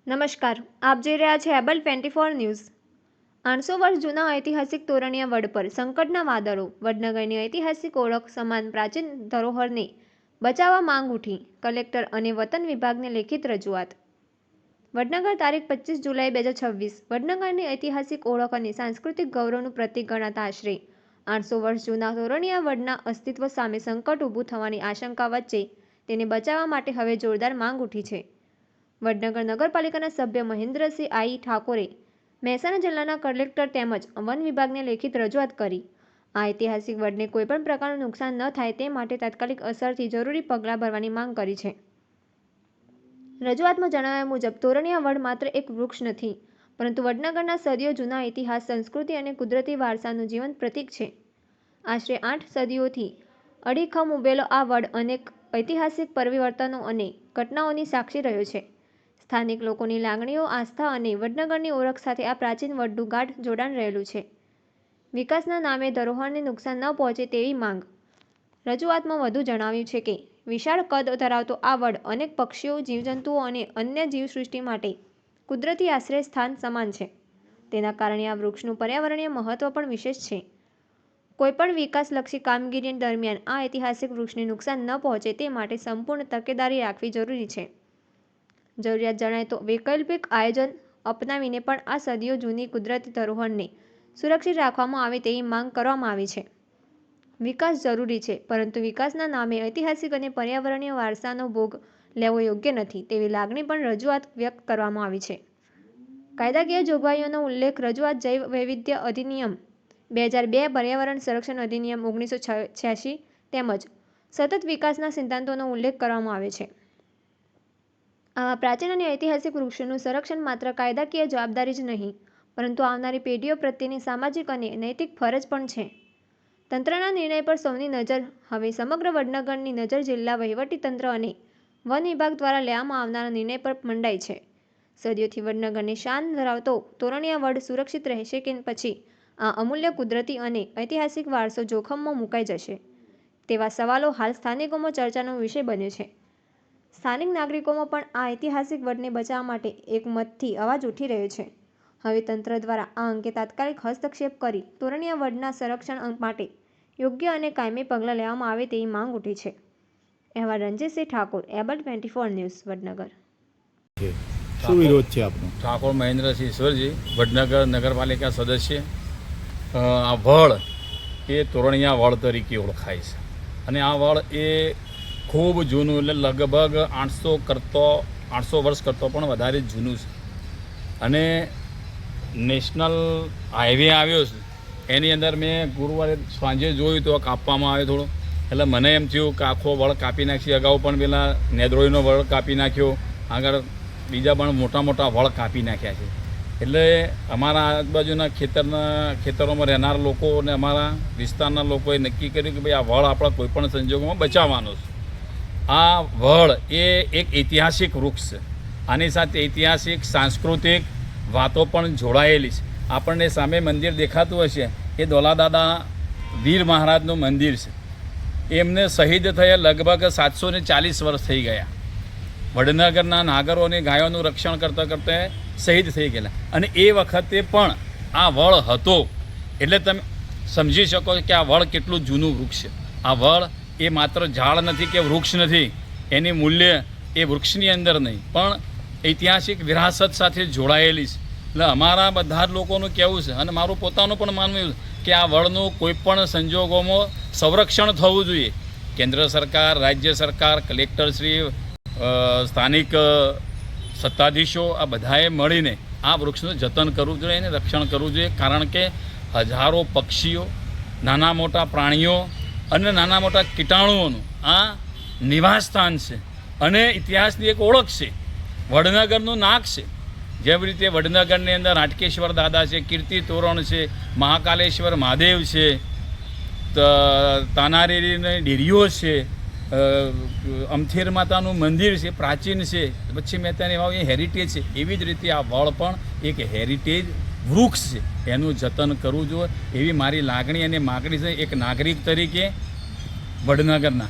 નમસ્કાર, આપ જોઈ રહ્યા છો એબલ 24 ન્યૂઝ। 800 વર્ષ જૂના ઐતિહાસિક તોરણીયા વડ પર સંકટના વાદળો। વડનગરની ઐતિહાસિક ઓળખ સમાન પ્રાચીન ધરોહરને બચાવવા માંગ ઉઠી। કલેક્ટર અને વતન વિભાગને લેખિત રજૂઆત। વડનગર તારીખ 25 જુલાઈ 2026। વડનગરની ઐતિહાસિક ઓળખ અને સાંસ્કૃતિક ગૌરવનું પ્રતીક ગણાતા આશરે 800 વર્ષ જૂના તોરણીયા વડના અસ્તિત્વ સામે સંકટ ઊભું થવાની આશંકા વચ્ચે તેને બચાવવા માટે હવે જોરદાર માંગ ઉઠી છે। વડનગર નગરપાલિકાના સભ્ય મહેન્દ્રસિંહ આઈ ઠાકોરે મહેસાણા જિલ્લાના કલેક્ટર તેમજ વન વિભાગને લેખિત રજૂઆત કરી આ ઐતિહાસિક વડને કોઈપણ પ્રકારનું નુકસાન ન થાય તે માટે તાત્કાલિક અસરથી જરૂરી પગલાં ભરવાની માંગ કરી છે। રજૂઆતમાં જણાવ્યા મુજબ તોરણીયા વડ માત્ર એક વૃક્ષ નથી, પરંતુ વડનગરના સદીઓ જૂના ઇતિહાસ, સંસ્કૃતિ અને કુદરતી વારસાનું જીવંત પ્રતીક છે। આશરે 8 સદીઓથી અડીખમ ઉભેલો આ વડ અનેક ઐતિહાસિક પરિવર્તનો અને ઘટનાઓની સાક્ષી રહ્યો છે। સ્થાનિક લોકોની લાગણીઓ, આસ્થા અને વડનગરની ઓળખ સાથે આ પ્રાચીન વડનું ગાઢ જોડાણ રહેલું છે। વિકાસના નામે ધરોહરને નુકસાન ન પહોંચે તેવી માંગ। રજૂઆતમાં વધુ જણાવ્યું છે કે વિશાળ કદ ધરાવતો આ વડ અનેક પક્ષીઓ, જીવજંતુઓ અને અન્ય જીવસૃષ્ટિ માટે કુદરતી આશ્રય સ્થાન સમાન છે। તેના કારણે આ વૃક્ષનું પર્યાવરણીય મહત્વ પણ વિશેષ છે। કોઈપણ વિકાસલક્ષી કામગીરી દરમિયાન આ ઐતિહાસિક વૃક્ષને નુકસાન ન પહોંચે તે માટે સંપૂર્ણ તકેદારી રાખવી જરૂરી છે। જરૂરિયાત જણાય તો વૈકલ્પિક આયોજન અપનાવીને પણ આ સદીઓ જૂની કુદરતી ધરોહરને સુરક્ષિત રાખવામાં આવે તેવી માંગ કરવામાં આવી છે। વિકાસ જરૂરી છે, પરંતુ વિકાસના નામે ઐતિહાસિક અને પર્યાવરણીય વારસાનો ભોગ લેવો યોગ્ય નથી તેવી લાગણી પણ રજૂઆત વ્યક્ત કરવામાં આવી છે। કાયદાકીય જોગવાઈઓનો ઉલ્લેખ રજૂઆત જૈવ વૈવિધ્ય અધિનિયમ 2002, પર્યાવરણ સંરક્ષણ અધિનિયમ 1986 તેમજ સતત વિકાસના સિદ્ધાંતોનો ઉલ્લેખ કરવામાં આવે છે। આવા પ્રાચીન અને ઐતિહાસિક વૃક્ષોનું સંરક્ષણ માત્ર કાયદાકીય જવાબદારી જ નહીં, પરંતુ આવનારી પેઢીઓ પ્રત્યેની સામાજિક અને નૈતિક ફરજ પણ છે। તંત્રના નિર્ણય પર સૌની નજર હવે સમગ્ર વડનગરની નજર જિલ્લા વહીવટીતંત્ર અને વન વિભાગ દ્વારા લેવામાં આવનારા નિર્ણય પર મંડાઈ છે। સદીઓથી વડનગરની શાન ધરાવતો તોરણીયા વડ સુરક્ષિત રહેશે કે પછી આ અમૂલ્ય કુદરતી અને ઐતિહાસિક વારસો જોખમમાં મુકાઈ જશે તેવા સવાલો હાલ સ્થાનિકોમાં ચર્ચાનો વિષય બન્યો છે। સ્થાનિક નાગરિકોમાં પણ આ ઐતિહાસિક વડને બચાવવા માટે એક મતથી અવાજ ઉઠી રહ્યો છે। હવે તંત્ર દ્વારા આ અંગે તાત્કાલિક હસ્તક્ષેપ કરી તોરણીયા વડના સંરક્ષણ માટે યોગ્ય અને કાયમી પગલાં લેવામાં આવે તેવી માંગ ઉઠી છે। અહેવાલ રણજીતસિંહ ઠાકોર, એબલ 24 ન્યૂઝ, વડનગર। શું વિરોધ છે આપનો? ઠાકોર મહેન્દ્રસિંહ ઈશ્વરજી, વડનગર નગરપાલિકા સદસ્ય। આ વડ એ તોરણીયા વડ તરીકે ઓળખાય છે અને આ વડ એ ખૂબ જૂનું, એટલે લગભગ 800 વર્ષ કરતો પણ વધારે જૂનું છે અને નેશનલ હાઈવે આવ્યો છે એની અંદર મેં ગુરુવારે સાંજે જોયું તો કાપવામાં આવે થોડું, એટલે મને એમ થયું કે આખો વડ કાપી નાખી। અગાઉ પણ પેલા નેદ્રોઈનો વડ કાપી નાખ્યો, આગળ બીજા પણ મોટા મોટા વડ કાપી નાખ્યા છે। એટલે અમારા આજુબાજુના ખેતરોમાં રહેનાર લોકો અને અમારા વિસ્તારના લોકોએ નક્કી કર્યું કે ભાઈ આ વડ આપણા કોઈપણ સંજોગોમાં બચાવવાનો છે। આ વડ એ એક ઐતિહાસિક વૃક્ષ છે, આની સાથે ઐતિહાસિક, સાંસ્કૃતિક વાતો પણ જોડાયેલી છે। આપણને સામે મંદિર દેખાતું હશે એ દોલાદાદા વીર મહારાજનું મંદિર છે। એમને શહીદ થયા લગભગ 740 વર્ષ થઈ ગયા। વડનગરના નાગરો અને ગાયોનું રક્ષણ કરતાં કરતાં શહીદ થઈ ગયેલા અને એ વખતે પણ આ વડ હતો, એટલે તમે સમજી શકો કે આ વડ કેટલું જૂનું વૃક્ષ છે। આ વડ એ માત્ર ઝાડ નથી કે વૃક્ષ નથી, એની મૂલ્ય એ વૃક્ષની અંદર નહીં પણ ઐતિહાસિક વિરાસત સાથે જોડાયેલી છે। એટલે અમારા બધા જ લોકોનું કહેવું છે અને મારું પોતાનું પણ માનવું છે કે આ વડનું કોઈપણ સંજોગોમાં સંરક્ષણ થવું જોઈએ। કેન્દ્ર સરકાર, રાજ્ય સરકાર, કલેક્ટરશ્રી, સ્થાનિક સત્તાધીશો આ બધાએ મળીને આ વૃક્ષનું જતન કરવું જોઈએ અને રક્ષણ કરવું જોઈએ, કારણ કે હજારો પક્ષીઓ, નાના મોટા પ્રાણીઓ અને નાના મોટા કીટાણુઓનું આ નિવાસસ્થાન છે અને ઇતિહાસની એક ઓળખ છે। વડનગરનું નાક છે। જેવી રીતે વડનગરની અંદર હાટકેશ્વર દાદા છે, કીર્તિ તોરણ છે, મહાકાલેશ્વર મહાદેવ છે, તાનારીની ડેરીઓ છે, અમથેર માતાનું મંદિર છે, પ્રાચીન છે, પછી મહેતાની વાવ એ હેરિટેજ છે। એવી જ રીતે આ વડ પણ એક હેરિટેજ વૃક્ષ છે, એનું જતન કરવું જોઈએ એવી મારી લાગણી અને માગણી છે એક નાગરિક તરીકે વડનગરના।